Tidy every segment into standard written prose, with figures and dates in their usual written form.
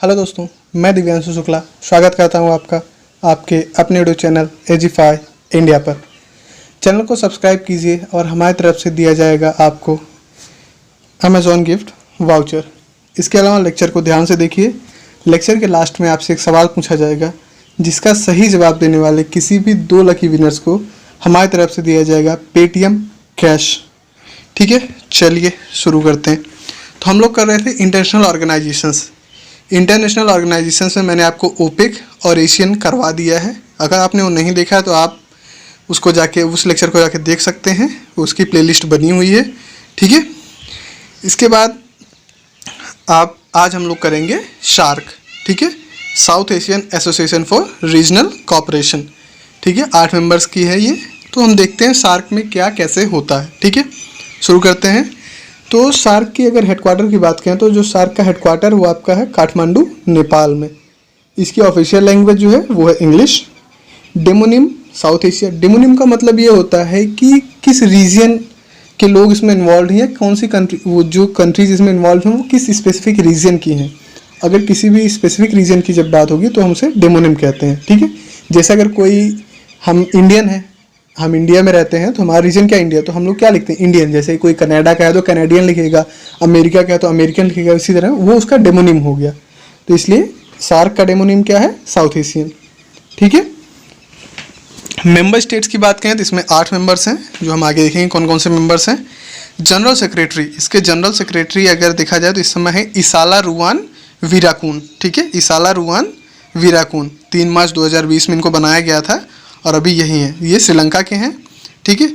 Hello दोस्तों, मैं दिव्यांशु शुक्ला स्वागत करता हूं आपका आपके अपने यूट्यूब चैनल एजीफाई इंडिया पर। चैनल को सब्सक्राइब कीजिए और हमारी तरफ से दिया जाएगा आपको अमेज़ॉन गिफ्ट वाउचर। इसके अलावा लेक्चर को ध्यान से देखिए। लेक्चर के लास्ट में आपसे एक सवाल पूछा जाएगा, जिसका सही जवाब देने वाले किसी भी 2 लकी विनर्स को हमारी तरफ से दिया जाएगा पेटीएम कैश। ठीक है, चलिए शुरू करते हैं। तो हम लोग कर रहे थे इंटरनेशनल ऑर्गेनाइजेशंस में मैंने आपको ओपेक और एशियन करवा दिया है। अगर आपने वो नहीं देखा है तो आप उसको जाके उस लेक्चर को जाके देख सकते हैं, उसकी प्लेलिस्ट बनी हुई है। ठीक है, इसके बाद आज हम लोग करेंगे शार्क। ठीक है, south Asian association for regional cooperation. ठीक है, 8 मेंबर्स की है ये। तो हम देखते हैं शार्क में क्या कैसे होता है। ठीक है, शुरू करते हैं। तो शार्क की अगर हेडक्वार्टर की बात करें तो जो शार्क का हेडक्वार्टर वो आपका है काठमांडू, नेपाल में। इसकी ऑफिशियल लैंग्वेज जो है वो है English. Demonym South Asia. Demonym का मतलब ये होता है कि किस रीजन के लोग इसमें इन्वॉल्व हैं, कौन सी कंट्री, वो जो कंट्रीज इसमें इन्वॉल्व हैं वो किस स्पेसिफिक रीजन की हैं। अगर किसी भी स्पेसिफिक रीजन की जब बात होगी तो हम उसे डेमोनिम कहते हैं। ठीक है, जैसे अगर कोई हम इंडियन है, हम इंडिया में रहते हैं तो हमारा रीजन क्या इंडिया, तो हम लोग क्या लिखते हैं इंडियन। जैसे कोई कनाडा का है तो कैनेडियन लिखेगा, अमेरिका का है तो अमेरिकन लिखेगा, इसी तरह वो उसका डेमोनिम हो गया। तो इसलिए सार्क का डेमोनिम क्या है, साउथ एशियन। ठीक है, मेंबर स्टेट्स की बात करें तो इसमें 8 मेंबर्स हैं, जो हम आगे देखेंगे कौन कौन से मेंबर्स हैं। जनरल सेक्रेटरी, इसके जनरल सेक्रेटरी अगर देखा जाए तो इस समय है इसाला रुआन वीराकून। ठीक है, इसाला रुआन वीराकून 3 मार्च 2020 में इनको बनाया गया था और अभी यही हैं, ये श्रीलंका के हैं। ठीक है,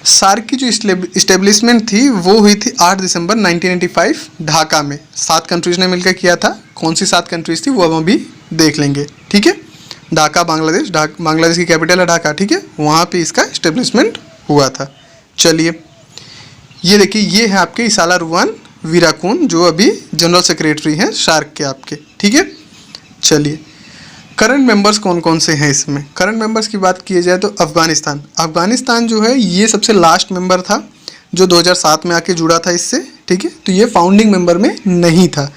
सार्क की जो इस्टेब्लिशमेंट थी वो हुई थी 8 दिसंबर 1985 ढाका में। 7 कंट्रीज़ ने मिलकर किया था। कौन सी 7 कंट्रीज़ थी वो अब हम अभी देख लेंगे। ठीक है, ढाका बांग्लादेश, बांग्लादेश की कैपिटल है ढाका। ठीक है, वहाँ पे इसका इस्टेब्लिशमेंट हुआ था। चलिए, ये देखिए, ये है आपके इसाला रुआन वीराकून जो अभी जनरल सेक्रेटरी हैं शार्क के आपके। ठीक है, चलिए करंट मेंबर्स कौन कौन से हैं इसमें। करंट मेंबर्स की बात की जाए तो अफ़गानिस्तान जो है ये सबसे लास्ट मेंबर था, जो 2007 में आके जुड़ा था इससे। ठीक है, तो ये फाउंडिंग मेंबर में नहीं था।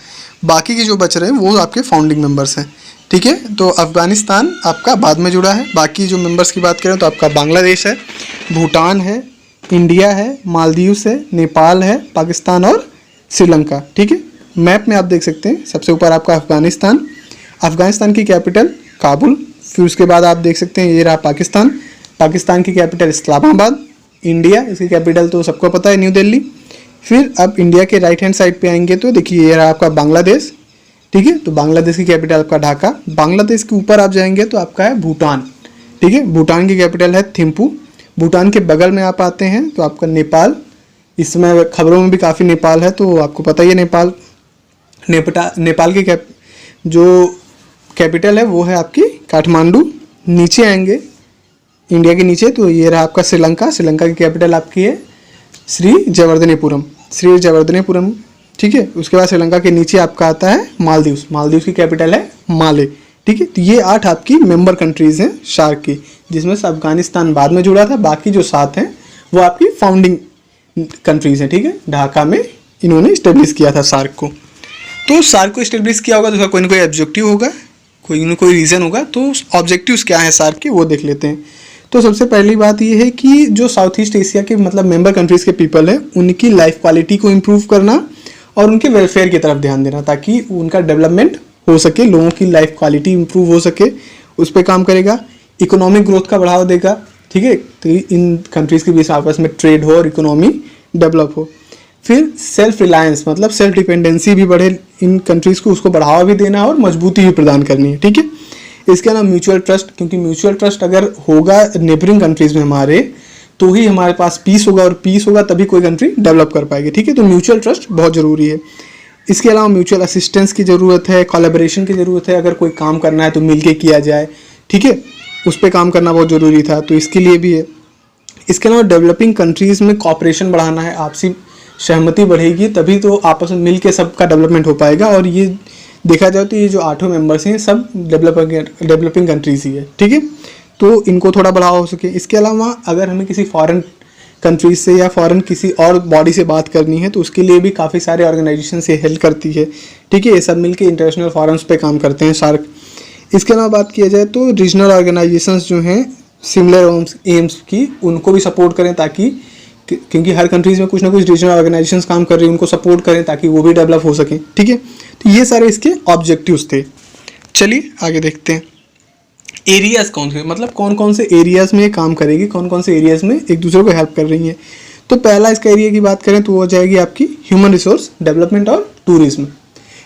बाकी के जो बच रहे हैं वो आपके फाउंडिंग मेंबर्स हैं। ठीक है, तो अफ़गानिस्तान आपका बाद में जुड़ा है। बाकी जो मेंबर्स की बात करें तो आपका बांग्लादेश है, भूटान है, इंडिया है, मालदीव्स है, नेपाल है, पाकिस्तान और श्रीलंका। ठीक है, मैप में आप देख सकते हैं सबसे ऊपर आपका अफ़गानिस्तान की कैपिटल काबुल। फिर उसके बाद आप देख सकते हैं ये रहा पाकिस्तान की कैपिटल इस्लामाबाद। इंडिया, इसकी कैपिटल तो सबको पता है न्यू दिल्ली। फिर अब इंडिया के राइट हैंड साइड पे आएंगे तो देखिए ये रहा आपका बांग्लादेश। ठीक है, तो बांग्लादेश की कैपिटल आपका ढाका। बांग्लादेश के ऊपर आप जाएंगे तो आपका है भूटान। ठीक है, भूटान की कैपिटल है थिम्पू। भूटान के बगल में आप आते हैं तो आपका नेपाल। इस समय खबरों में भी काफ़ी नेपाल है, तो आपको पता ही है नेपाल की जो कैपिटल है वो है आपकी काठमांडू। नीचे आएंगे इंडिया के नीचे तो ये रहा आपका श्रीलंका की कैपिटल आपकी है श्री जयवर्धनेपुरम। ठीक है, उसके बाद श्रीलंका के नीचे आपका आता है मालदीव्स की कैपिटल है माले। ठीक है, तो ये 8 आपकी मेंबर कंट्रीज़ हैं शार्क की, जिसमें से अफगानिस्तान बाद में जुड़ा था। बाकी जो 7 हैं वो आपकी फाउंडिंग कंट्रीज़ हैं। ठीक है, ढाका में इन्होंने इस्टेब्लिश किया था शार्क को। तो शार्क को इस्टेब्लिश किया होगा तो उसका कोई ना कोई ऑब्जेक्टिव होगा, कोई ना कोई रीज़न होगा। तो ऑब्जेक्टिव्स क्या है शार्क के वो देख लेते हैं। तो सबसे पहली बात ये है कि जो साउथ ईस्ट एशिया के मतलब मेंबर कंट्रीज़ के पीपल है उनकी लाइफ क्वालिटी को इम्प्रूव करना और उनके वेलफेयर की तरफ ध्यान देना, ताकि उनका डेवलपमेंट हो सके, लोगों की लाइफ क्वालिटी इम्प्रूव हो सके, उस पर काम करेगा। इकोनॉमिक ग्रोथ का बढ़ावा देगा। ठीक है, तो इन कंट्रीज़ के बीच आपस में ट्रेड हो और इकोनॉमी डेवलप हो। फिर सेल्फ रिलायंस मतलब सेल्फ डिपेंडेंसी भी बढ़े इन कंट्रीज़ को, उसको बढ़ावा भी देना है और मजबूती भी प्रदान करनी है। ठीक है, इसके अलावा म्यूचुअल ट्रस्ट, क्योंकि म्यूचुअल ट्रस्ट अगर होगा नेबरिंग कंट्रीज़ में हमारे तो ही हमारे पास पीस होगा, और पीस होगा तभी कोई कंट्री डेवलप कर पाएगी। ठीक है, तो म्यूचुअल ट्रस्ट बहुत ज़रूरी है। इसके अलावा म्यूचुअल असिस्टेंस की ज़रूरत है, कोलैबोरेशन की ज़रूरत है। अगर कोई काम करना है तो मिल के किया जाए। ठीक है, उस पर काम करना बहुत ज़रूरी था, तो इसके लिए भी है। इसके अलावा डेवलपिंग कंट्रीज़ में कॉपरेशन बढ़ाना है, आपसी सहमति बढ़ेगी तभी तो आपस में मिल के सबका डेवलपमेंट हो पाएगा। और ये देखा जाए तो ये जो 8 मेंबर्स हैं सब डेवलपिंग कंट्रीज़ ही है। ठीक है, तो इनको थोड़ा बढ़ावा हो सके। इसके अलावा अगर हमें किसी फॉरेन कंट्रीज से या फॉरेन किसी और बॉडी से बात करनी है तो उसके लिए भी काफ़ी सारे ऑर्गेनाइजेशन से हेल्प करती है। ठीक है, ये सब मिलके इंटरनेशनल फॉरम्स पे काम करते हैं सार्क। इसके अलावा बात किया जाए तो रीजनल ऑर्गेनाइजेशंस जो हैं सिमिलर एम्स की, उनको भी सपोर्ट करें ताकि, क्योंकि हर कंट्रीज में कुछ ना कुछ रीजनल ऑर्गेनाइजेशंस काम कर रही हैं, उनको सपोर्ट करें ताकि वो भी डेवलप हो सकें। ठीक है, तो ये सारे इसके ऑब्जेक्टिव्स थे। चलिए आगे देखते हैं एरियाज कौन से, मतलब कौन कौन से एरियाज में ये काम करेगी, कौन कौन से एरियाज में एक दूसरे को हेल्प कर रही है। तो पहला इसका एरिया की बात करें तो वो हो जाएगी आपकी ह्यूमन रिसोर्स डेवलपमेंट और टूरिज्म।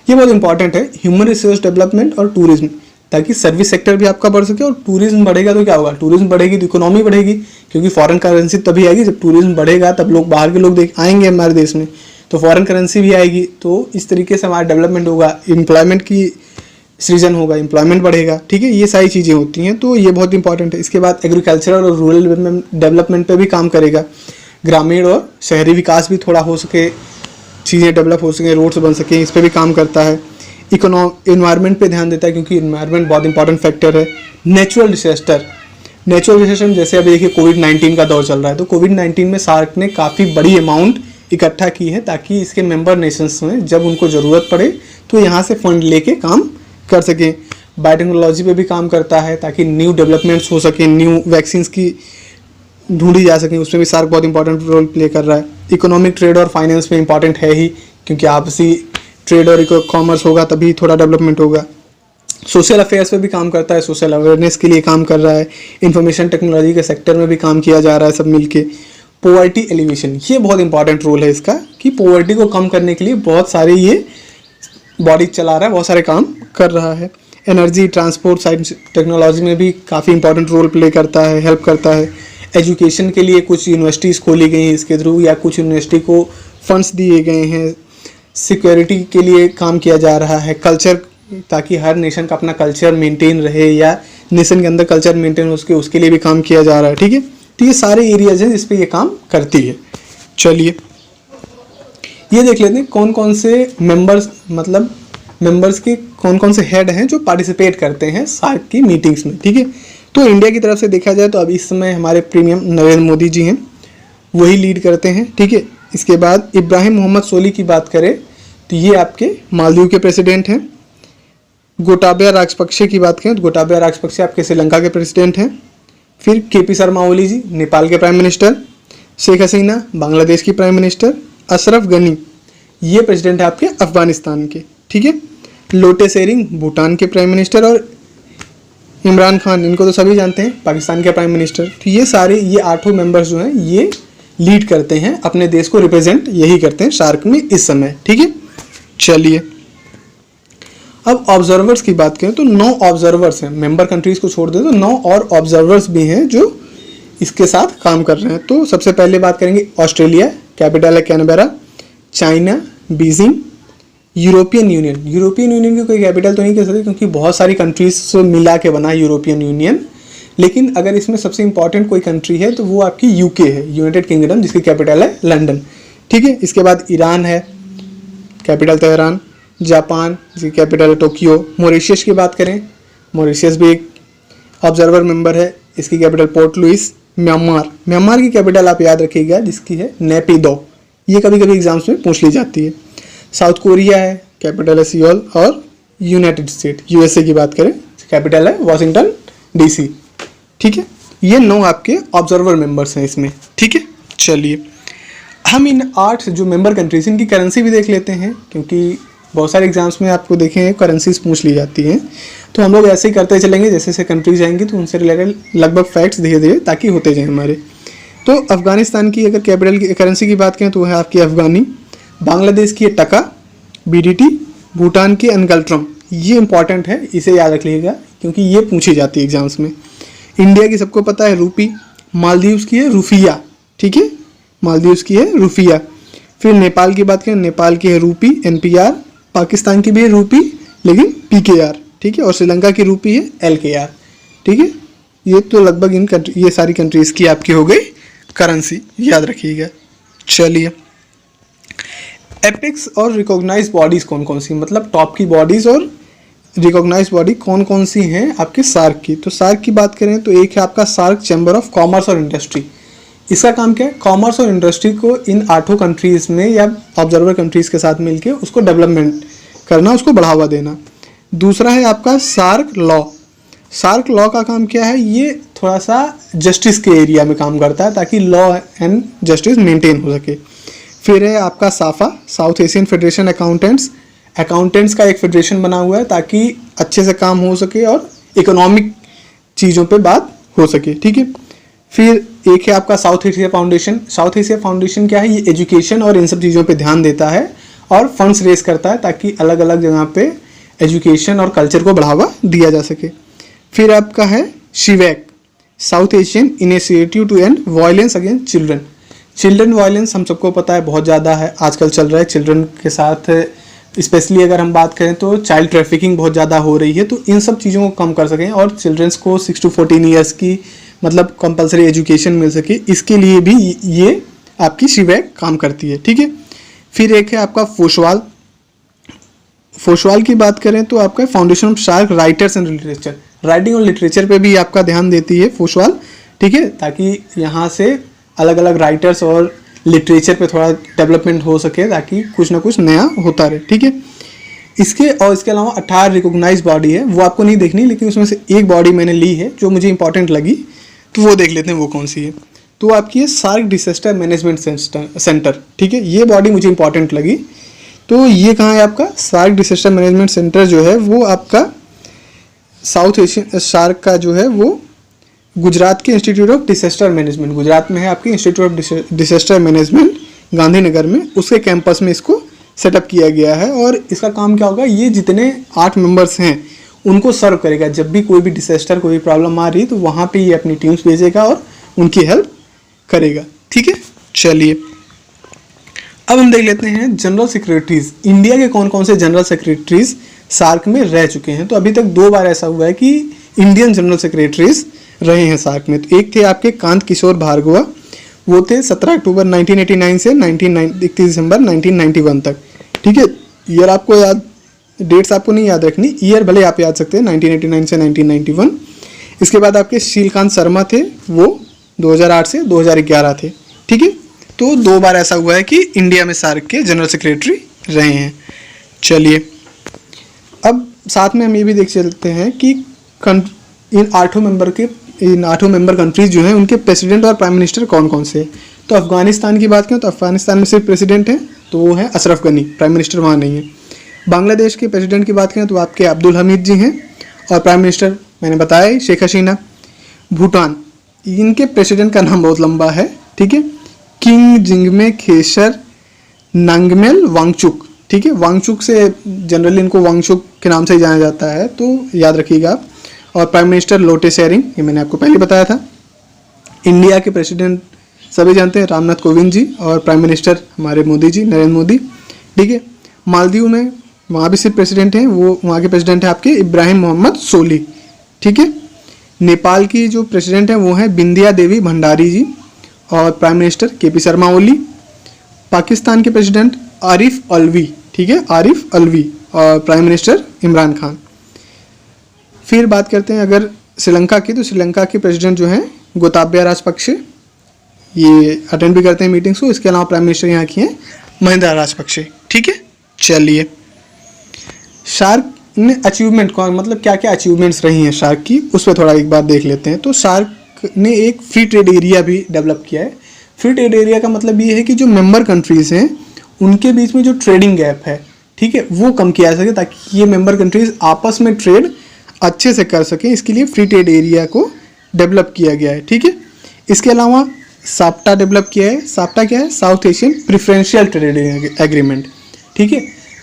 ये बहुत इंपॉर्टेंट है, ह्यूमन रिसोर्स डेवलपमेंट और टूरिज्म, ताकि सर्विस सेक्टर भी आपका बढ़ सके और टूरिज्म बढ़ेगा तो क्या होगा, टूरिज्म बढ़ेगी तो इकोनॉमी बढ़ेगी, क्योंकि फॉरेन करेंसी तभी आएगी जब टूरिज्म बढ़ेगा, तब लोग बाहर के लोग आएंगे हमारे देश में, तो फॉरेन करेंसी भी आएगी। तो इस तरीके से हमारा डेवलपमेंट होगा, एम्प्लॉयमेंट की सृजन होगा, एम्प्लॉयमेंट बढ़ेगा। ठीक है, ये सारी चीज़ें होती हैं, तो ये बहुत इंपॉर्टेंट है। इसके बाद एग्रीकल्चरल और रूरल डेवलपमेंट पे भी काम करेगा, ग्रामीण और शहरी विकास भी थोड़ा हो सके, चीज़ें डेवलप हो सकें, रोड्स बन सकें, इस पर भी काम करता है। इन्वायरमेंट पे ध्यान देता है, क्योंकि इन्वायरमेंट बहुत इंपॉर्टेंट फैक्टर है। नेचुरल डिजास्टर जैसे अभी देखिए कोविड-19 का दौर चल रहा है, तो कोविड-19 में सार्क ने काफ़ी बड़ी अमाउंट इकट्ठा की है ताकि इसके मेंबर नेशंस में जब उनको ज़रूरत पड़े तो यहाँ से फंड लेके काम कर सकें। बायोटेक्नोलॉजी पे भी काम करता है ताकि न्यू डेवलपमेंट्स हो सकें, न्यू वैक्सीन्स की ढूंढी जा सकें, उसमें भी सार्क बहुत इंपॉर्टेंट रोल प्ले कर रहा है। इकोनॉमिक ट्रेड और फाइनेंस में इंपॉर्टेंट है ही, क्योंकि आपसी ट्रेड और कॉमर्स होगा तभी थोड़ा डेवलपमेंट होगा। सोशल अफेयर्स पे भी काम करता है, सोशल अवेयरनेस के लिए काम कर रहा है। इंफॉर्मेशन टेक्नोलॉजी के सेक्टर में भी काम किया जा रहा है सब मिलके। पॉवर्टी एलिवेशन, ये बहुत इंपॉर्टेंट रोल है इसका, कि पॉवर्टी को कम करने के लिए बहुत सारे ये बॉडी चला रहा है, बहुत सारे काम कर रहा है। एनर्जी, ट्रांसपोर्ट, साइंस टेक्नोलॉजी में भी काफ़ी इंपॉर्टेंट रोल प्ले करता है, हेल्प करता है। एजुकेशन के लिए कुछ यूनिवर्सिटीज़ खोली गई हैं इसके थ्रू, या कुछ यूनिवर्सिटी को फंड्स दिए गए हैं। सिक्योरिटी के लिए काम किया जा रहा है। कल्चर, ताकि हर नेशन का अपना कल्चर मेंटेन रहे या नेशन के अंदर कल्चर मेंटेन हो सके, उसके लिए भी काम किया जा रहा है। ठीक है, तो ये सारे एरियाज हैं जिस पे ये काम करती है। चलिए ये देख लेते हैं कौन कौन से मेंबर्स, मतलब मेंबर्स के कौन कौन से हेड हैं जो पार्टिसिपेट करते हैं सार्क की मीटिंग्स में। ठीक है, तो इंडिया की तरफ से देखा जाए तो अब इस समय हमारे प्रीमियम नरेंद्र मोदी जी हैं, वही लीड करते हैं। ठीक है, इसके बाद इब्राहिम मोहम्मद सोली की बात करें तो ये आपके मालदीव के प्रेसिडेंट हैं। गोटाबया राजपक्षे की बात करें तो गोटाबया राजपक्षे आपके श्रीलंका के प्रेसिडेंट हैं। फिर केपी शर्मा ओली जी नेपाल के प्राइम मिनिस्टर, शेख हसीना बांग्लादेश की प्राइम मिनिस्टर, अशरफ गनी ये प्रेसिडेंट है आपके अफगानिस्तान के। ठीक है, लोटे शेरिंग भूटान के प्राइम मिनिस्टर, और इमरान खान, इनको तो सभी जानते हैं, पाकिस्तान के प्राइम मिनिस्टर। तो ये सारे, ये 8 मेंबर्स जो हैं ये लीड करते हैं, अपने देश को रिप्रेजेंट यही करते हैं सार्क में इस समय। ठीक है, चलिए अब ऑब्जर्वर्स की बात करें तो 9 ऑब्जर्वर्स हैं, मेंबर कंट्रीज को छोड़ दे तो 9 और ऑब्जर्वर्स भी हैं जो इसके साथ काम कर रहे हैं। तो सबसे पहले बात करेंगे ऑस्ट्रेलिया, कैपिटल है Canberra. China Beijing. European union की कोई कैपिटल तो नहीं कह सकते क्योंकि बहुत सारी कंट्रीज से मिला के बना यूरोपियन यूनियन, लेकिन अगर इसमें सबसे इंपॉर्टेंट कोई कंट्री है तो वो आपकी यूके है, यूनाइटेड किंगडम, जिसकी कैपिटल है लंदन। ठीक है, इसके बाद ईरान है, कैपिटल तेहरान। जापान, जिसकी कैपिटल है टोक्यो। मॉरिशस की बात करें, मॉरिशस भी एक ऑब्जर्वर मेंबर है, इसकी कैपिटल पोर्ट लुइस। म्यांमार की कैपिटल आप याद रखिएगा जिसकी है नेपिदो, ये कभी कभी एग्जाम्स में पूछ ली जाती है। साउथ कोरिया है, कैपिटल है सियोल। और यूनाइटेड स्टेट यूएसए की बात करें, कैपिटल है वाशिंगटन डीसी। ठीक है, ये 9 आपके ऑब्जर्वर मेंबर्स हैं इसमें। ठीक है, चलिए हम इन 8 जो मेंबर कंट्रीज इनकी करेंसी भी देख लेते हैं, क्योंकि बहुत सारे एग्जाम्स में आपको देखें करेंसीज पूछ ली जाती हैं, तो हम लोग ऐसे ही करते चलेंगे, जैसे जैसे कंट्रीज आएंगी तो उनसे रिलेटेड लगभग फैक्ट्स धीरे धीरे ताकि होते जाएं हमारे। तो अफगानिस्तान की अगर कैपिटल की करेंसी की बात करें तो वह है आपकी अफगानी। बांग्लादेश की है टका, बीडीटी। भूटान की एनगल्ट्रम, ये इंपॉर्टेंट है, इसे याद रख लीजिएगा क्योंकि ये पूछी जाती है एग्जाम्स में। इंडिया की सबको पता है रूपी। मालदीव्स की है रुफिया। ठीक है, मालदीव्स की है रुफिया। फिर नेपाल की बात करें, नेपाल की है रूपी, एनपीआर। पाकिस्तान की भी है रूपी लेकिन पीकेआर। ठीक है, और श्रीलंका की रूपी है एलकेआर। ठीक है, ये तो लगभग ये सारी कंट्रीज की आपकी हो गई करेंसी, याद रखिएगा। चलिए एपेक्स और रिकॉग्नाइज बॉडीज कौन कौन सी, मतलब टॉप की बॉडीज और रिकॉग्नाइज बॉडी कौन कौन सी हैं आपके सार्क की। तो सार्क की बात करें तो एक है आपका सार्क चैम्बर ऑफ कॉमर्स और इंडस्ट्री, इसका काम क्या है, कॉमर्स और इंडस्ट्री को इन 8 कंट्रीज़ में या ऑब्जर्वर कंट्रीज़ के साथ मिलके उसको डेवलपमेंट करना, उसको बढ़ावा देना। दूसरा है आपका सार्क लॉ। सार्क लॉ का काम क्या है, ये थोड़ा सा जस्टिस के एरिया में काम करता है ताकि लॉ एंड जस्टिस मेंटेन हो सके। फिर है आपका साफा, साउथ एशियन फेडरेशन अकाउंटेंट्स का एक फेडरेशन बना हुआ है ताकि अच्छे से काम हो सके और इकोनॉमिक चीज़ों पे बात हो सके, ठीक है। फिर एक है आपका south Asia foundation. South Asia foundation क्या है, ये एजुकेशन और इन सब चीज़ों पे ध्यान देता है और फंड्स रेज करता है ताकि अलग अलग जगह पे एजुकेशन और कल्चर को बढ़ावा दिया जा सके। फिर आपका है SAIEVAC, South Asian initiative to end violence against children. Children violence हम सबको पता है बहुत ज़्यादा है आजकल चल रहा है। चिल्ड्रन के साथ स्पेशली अगर हम बात करें तो चाइल्ड ट्रैफिकिंग बहुत ज़्यादा हो रही है, तो इन सब चीज़ों को कम कर सकें और चिल्ड्रंस को 6 to 14 ईयर्स की मतलब कंपलसरी एजुकेशन मिल सके, इसके लिए भी ये आपकी शिवैक काम करती है, ठीक है। फिर एक है आपका फोशवाल। फोशवाल की बात करें तो आपका foundation of shark writers and literature, writing और लिटरेचर पे भी आपका ध्यान देती है फोशवाल, ठीक है, ताकि यहाँ से अलग अलग राइटर्स और लिटरेचर पे थोड़ा डेवलपमेंट हो सके ताकि कुछ ना कुछ नया होता रहे, ठीक है। इसके अलावा 18 रिकॉग्नाइज बॉडी है, वो आपको नहीं देखनी, लेकिन उसमें से एक बॉडी मैंने ली है जो मुझे इंपॉर्टेंट लगी, तो वो देख लेते हैं वो कौन सी है। तो आपकी है सार्क डिजास्टर मैनेजमेंट सेंटर, ठीक है, ये बॉडी मुझे इंपॉर्टेंट लगी। तो ये कहाँ है आपका सार्क डिजास्टर मैनेजमेंट सेंटर जो है वो आपका साउथ एशियन सार्क का जो है वो गुजरात के institute of disaster management, Gujarat में है आपकी institute of disaster management Gandhinagar में, उसके कैंपस में इसको सेटअप किया गया है। और इसका काम क्या होगा, ये जितने 8 मेंबर्स हैं उनको सर्व करेगा। जब भी कोई भी डिजास्टर कोई प्रॉब्लम आ रही है तो वहाँ पे ये अपनी टीम्स भेजेगा और उनकी हेल्प करेगा, ठीक है। चलिए अब हम देख लेते हैं जनरल सेक्रेटरीज। इंडिया के कौन कौन से जनरल सेक्रेटरीज सार्क में रह चुके हैं। तो अभी तक 2 बार ऐसा हुआ है कि इंडियन जनरल सेक्रेटरीज रहे हैं सार्क में। तो एक थे आपके कांत किशोर भार्गवा, वो थे 17 अक्टूबर 1989 से 31 दिसंबर 1991 तक, ठीक है। ईयर आपको याद, डेट्स आपको नहीं याद रखनी, ईयर भले आप याद सकते हैं, 1989 से 1991। इसके बाद आपके शीलकांत शर्मा थे, वो 2008 से 2011 थे, ठीक है। तो 2 बार ऐसा हुआ है कि इंडिया में सार्क के जनरल सेक्रेटरी रहे हैं। चलिए अब साथ में हम ये भी देख चलते हैं कि इन 8 मेंबर कंट्रीज जो हैं उनके प्रेसिडेंट और प्राइम मिनिस्टर कौन कौन से हैं। तो अफगानिस्तान की बात करें तो अफगानिस्तान में सिर्फ प्रेसिडेंट हैं, तो वो है अशरफ गनी, प्राइम मिनिस्टर वहाँ नहीं है। बांग्लादेश के प्रेसिडेंट की बात करें तो आपके अब्दुल हमीद जी हैं और प्राइम मिनिस्टर मैंने बताया ही शेख हसीना। भूटान, इनके प्रेसिडेंट का नाम बहुत लंबा है, ठीक है, किंग जिंगमे खेसर नांगमेल वांगचुक, ठीक है। वांगचुक से जनरली इनको वांगचुक के नाम से ही जाना जाता है, तो याद रखिएगा आप। और प्राइम मिनिस्टर लोटे शेरिंग, ये मैंने आपको पहले बताया था। इंडिया के प्रेसिडेंट सभी जानते हैं रामनाथ कोविंद जी, और प्राइम मिनिस्टर हमारे मोदी जी, नरेंद्र मोदी, ठीक है। मालदीव में वहाँ भी सिर्फ प्रेसिडेंट हैं, वो वहाँ के प्रेसिडेंट हैं आपके इब्राहिम मोहम्मद सोली, ठीक है। नेपाल की जो प्रेसिडेंट हैं वो हैं बिंदिया देवी भंडारी जी और prime minister KP Sharma Oli. Pakistan के प्रेसिडेंट आरिफ अलवी, ठीक है, आरिफ अलवी, और प्राइम मिनिस्टर इमरान खान। फिर बात करते हैं अगर श्रीलंका की, तो श्रीलंका के प्रेसिडेंट जो हैं गोताबाया राजपक्षे, ये अटेंड भी करते हैं मीटिंग्स को। इसके अलावा प्राइम मिनिस्टर यहाँ की हैं महिंदा राजपक्षे, ठीक है। चलिए शार्क ने अचीवमेंट कौन, मतलब क्या क्या अचीवमेंट्स रही हैं शार्क की, उस पर थोड़ा एक बार देख लेते हैं। तो शार्क ने एक फ्री ट्रेड एरिया भी डेवलप किया है। फ्री ट्रेड एरिया का मतलब ये है कि जो मेंबर कंट्रीज़ हैं उनके बीच में जो ट्रेडिंग गैप है, ठीक है, वो कम किया जा सके ताकि ये मेंबर कंट्रीज आपस में ट्रेड अच्छे से कर सकें। इसके लिए फ्री ट्रेड एरिया को डेवलप किया गया है, ठीक है। इसके अलावा साप्टा डेवलप किया है। साप्टा क्या है, south Asian preferential trade agreement, ठीक है।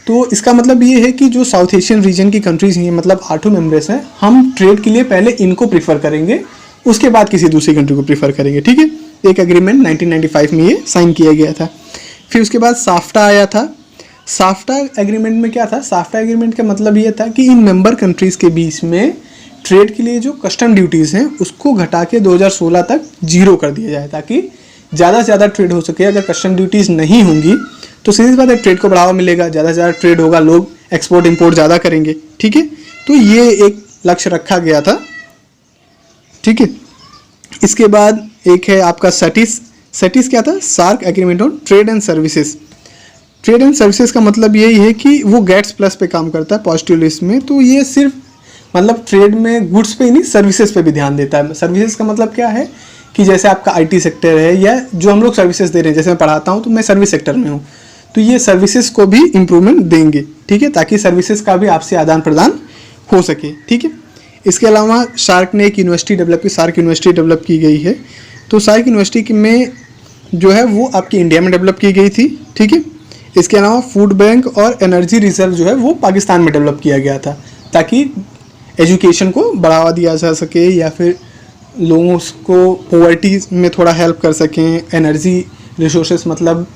तो इसका मतलब ये है कि जो साउथ एशियन रीजन की कंट्रीज हैं, मतलब 8 मेंबर्स हैं, हम ट्रेड के लिए पहले इनको प्रीफर करेंगे, उसके बाद किसी दूसरी कंट्री को प्रीफर करेंगे, ठीक है। एक एग्रीमेंट 1995 में ये साइन किया गया था। फिर उसके बाद साफ्टा आया था। साफ्टा एग्रीमेंट में क्या था, साफ्टा एग्रीमेंट का मतलब ये था कि इन मेंबर कंट्रीज़ के बीच में ट्रेड के लिए जो कस्टम ड्यूटीज़ हैं उसको घटा के 2016 तक 0 कर दिया जाए, ताकि ज़्यादा से ज़्यादा ट्रेड हो सके। अगर कस्टम ड्यूटीज़ नहीं होंगी तो सीधी बात है ट्रेड को बढ़ावा मिलेगा, ज़्यादा से ज़्यादा ट्रेड होगा, लोग एक्सपोर्ट इंपोर्ट ज़्यादा करेंगे, ठीक है। तो ये एक लक्ष्य रखा गया था, ठीक है। इसके बाद एक है आपका सेटिस क्या था? SAARC agreement on trade and services. Trade and services का मतलब यही है कि वो गेट्स प्लस पे काम करता है पॉजिटिव लिस्ट में। तो ये सिर्फ मतलब ट्रेड में गुड्स पे ही नहीं, सर्विसेज पे भी ध्यान देता है। सर्विसेज का मतलब क्या है कि जैसे आपका आईटी सेक्टर है या जो हम लोग सर्विसेज दे रहे हैं, जैसे मैं पढ़ाता हूँ तो मैं सर्विस सेक्टर में हूँ, तो ये सर्विसेज को भी इम्प्रूवमेंट देंगे, ठीक है, ताकि सर्विसेज का भी आपसे आदान प्रदान हो सके, ठीक है। इसके अलावा सार्क ने एक यूनिवर्सिटी डेवलप की, सार्क यूनिवर्सिटी डेवलप की गई है। तो सार्क यूनिवर्सिटी में जो है वो आपकी इंडिया में डेवलप की गई थी, ठीक है। इसके अलावा फूड बैंक और एनर्जी रिजर्व जो है वो पाकिस्तान में डेवलप किया गया था, ताकि एजुकेशन को बढ़ावा दिया जा सके या फिर लोगों को पॉवर्टी में थोड़ा हेल्प कर सकें, एनर्जी रिसोर्सेस मतलब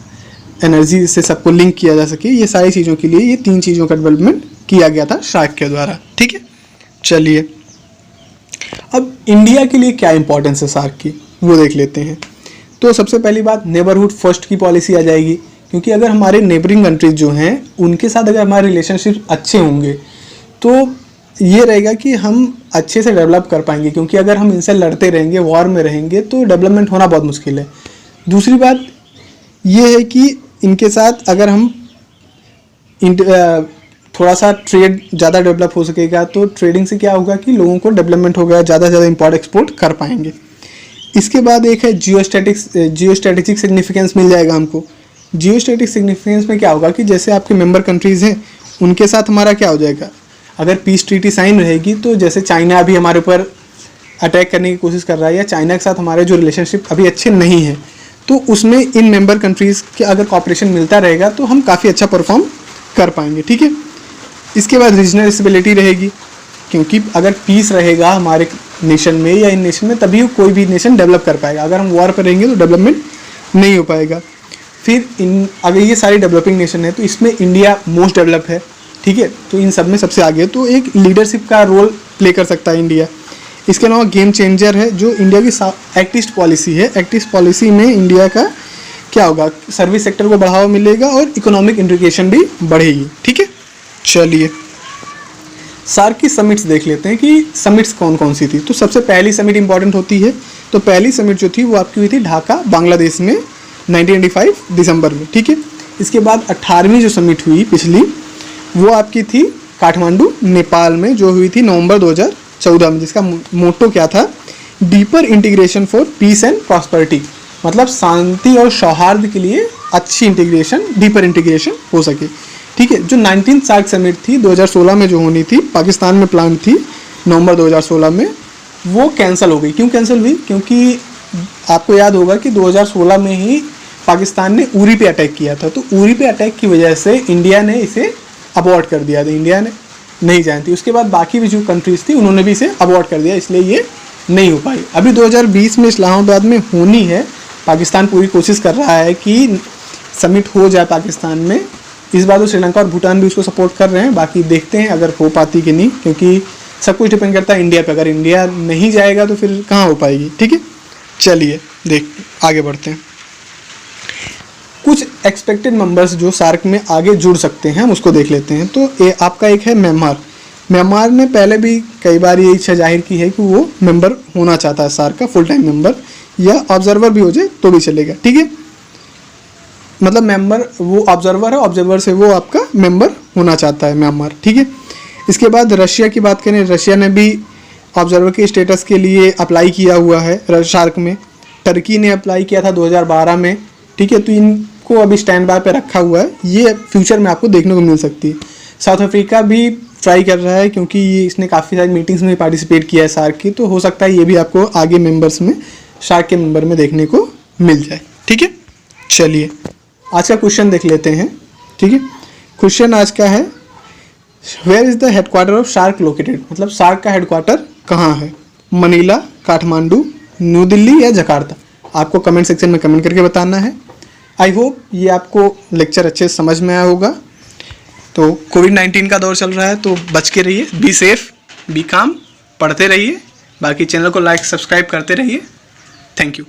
एनर्जी से सबको लिंक किया जा सके। ये सारी चीज़ों के लिए ये 3 चीज़ों का डेवलपमेंट किया गया था सार्क के द्वारा, ठीक है। चलिए अब इंडिया के लिए क्या इंपॉर्टेंस है सार्क की, वो देख लेते हैं। तो सबसे पहली बात, नेबरहुड फर्स्ट की पॉलिसी आ जाएगी, क्योंकि अगर हमारे नेबरिंग कंट्रीज जो हैं उनके साथ अगर हमारे रिलेशनशिप अच्छे होंगे तो ये रहेगा कि हम अच्छे से डेवलप कर पाएंगे, क्योंकि अगर हम इनसे लड़ते रहेंगे, वॉर में रहेंगे, तो डेवलपमेंट होना बहुत मुश्किल है। दूसरी बात ये है कि इनके साथ अगर हम थोड़ा सा ट्रेड ज़्यादा डेवलप हो सकेगा, तो ट्रेडिंग से क्या होगा कि लोगों को डेवलपमेंट होगा, ज़्यादा से ज़्यादा इम्पोर्ट एक्सपोर्ट कर पाएंगे। इसके बाद एक है जियोस्ट्रेटेजिक सिग्निफिकेंस मिल जाएगा हमको। जियोस्ट्रेटेजिक सिग्निफिकेंस में क्या होगा कि जैसे आपके मेंबर कंट्रीज़ हैं उनके साथ हमारा क्या हो जाएगा, अगर पीस ट्रीटी साइन रहेगी तो जैसे चाइना अभी हमारे ऊपर अटैक करने की कोशिश कर रहा है या चाइना के साथ हमारे जो रिलेशनशिप अभी अच्छे नहीं हैं, तो उसमें इन मेंबर कंट्रीज़ के अगर कॉपरेशन मिलता रहेगा तो हम काफ़ी अच्छा परफॉर्म कर पाएंगे, ठीक है। इसके बाद रीजनल स्टेबिलिटी रहेगी, क्योंकि अगर पीस रहेगा हमारे नेशन में या इन नेशन में तभी कोई भी नेशन डेवलप कर पाएगा। अगर हम वॉर पर रहेंगे तो डेवलपमेंट नहीं हो पाएगा। फिर अगर ये सारी डेवलपिंग नेशन है तो इसमें इंडिया मोस्ट डेवलप है, ठीक है, तो इन सब में सबसे आगे, तो एक लीडरशिप का रोल प्ले कर सकता है इंडिया। इसके अलावा गेम चेंजर है जो इंडिया की एक्ट ईस्ट पॉलिसी है। एक्ट ईस्ट पॉलिसी में इंडिया का क्या होगा, सर्विस सेक्टर को बढ़ावा मिलेगा और इकोनॉमिक इंटीग्रेशन भी बढ़ेगी, ठीक है। चलिए सार्क की समिट्स देख लेते हैं कि समिट्स कौन कौन सी थी। तो सबसे पहली समिट इंपॉर्टेंट होती है, तो पहली समिट जो थी वो आपकी हुई थी ढाका बांग्लादेश में 1995 दिसंबर में, ठीक है। इसके बाद 18वीं जो समिट हुई पिछली वो आपकी थी काठमांडू नेपाल में, जो हुई थी नवंबर 2014 में, जिसका मोटो क्या था, deeper integration for piece and prosperity, मतलब शांति और सौहार्द के लिए अच्छी इंटीग्रेशन, डीपर इंटीग्रेशन हो सके, ठीक है। जो 19th सार्क समिट थी 2016 में जो होनी थी, पाकिस्तान में प्लान थी नवंबर 2016 में, वो कैंसिल हो गई। क्यों कैंसिल हुई, क्योंकि आपको याद होगा कि 2016 में ही पाकिस्तान ने उरी पे अटैक किया था, तो उरी पे अटैक की वजह से इंडिया ने इसे अबॉर्ट कर दिया था, इंडिया ने नहीं जानती। उसके बाद बाकी भी जो कंट्रीज़ थी उन्होंने भी इसे अबॉर्ट कर दिया, इसलिए ये नहीं हो पाई। अभी 2020 में इस्लामाबाद में होनी है, पाकिस्तान पूरी कोशिश कर रहा है कि समिट हो जाए पाकिस्तान में। इस बार तो श्रीलंका और भूटान भी उसको सपोर्ट कर रहे हैं, बाकी देखते हैं अगर हो पाती कि नहीं, क्योंकि सब कुछ डिपेंड करता है इंडिया पे। अगर इंडिया नहीं जाएगा तो फिर कहाँ हो पाएगी, ठीक है। चलिए आगे बढ़ते हैं। कुछ एक्सपेक्टेड मेंबर्स जो सार्क में आगे जुड़ सकते हैं हम उसको देख लेते हैं। तो आपका एक है म्यांमार। म्यांमार ने पहले भी कई बार ये इच्छा जाहिर की है कि वो मेंबर होना चाहता है सार्क का, फुल टाइम मेंबर, या ऑब्जर्वर भी हो जाए तो भी चलेगा, ठीक है। मतलब मेंबर वो ऑब्जर्वर है, ऑब्जर्वर से वो आपका मेंबर होना चाहता है म्यांमार, ठीक है। इसके बाद रशिया की बात करें, रशिया ने भी ऑब्जर्वर के स्टेटस के लिए अप्लाई किया हुआ है सार्क में। टर्की ने अप्लाई किया था 2012 में, ठीक है। तो इनको अभी स्टैंड बाय पे रखा हुआ है, ये फ्यूचर में आपको देखने को मिल सकती है। साउथ अफ्रीका भी ट्राई कर रहा है, क्योंकि ये इसने काफ़ी सारी मीटिंग्स में पार्टिसिपेट किया है सार्क की, तो हो सकता है ये भी आपको आगे मेंबर्स में, सार्क के मेंबर में देखने को मिल जाए, ठीक है। चलिए आज का क्वेश्चन देख लेते हैं, ठीक है। क्वेश्चन आज का है, where is the headquarter of SAARC located, मतलब सार्क का हेडक्वार्टर कहाँ है, मनीला, काठमांडू, न्यू दिल्ली या जकार्ता। आपको कमेंट सेक्शन में कमेंट करके बताना है। आई होप ये आपको लेक्चर अच्छे से समझ में आया होगा। तो कोविड-19 का दौर चल रहा है, तो बच के रहिए, बी सेफ, बी काम, पढ़ते रहिए, बाकी चैनल को लाइक सब्सक्राइब करते रहिए। Thank you.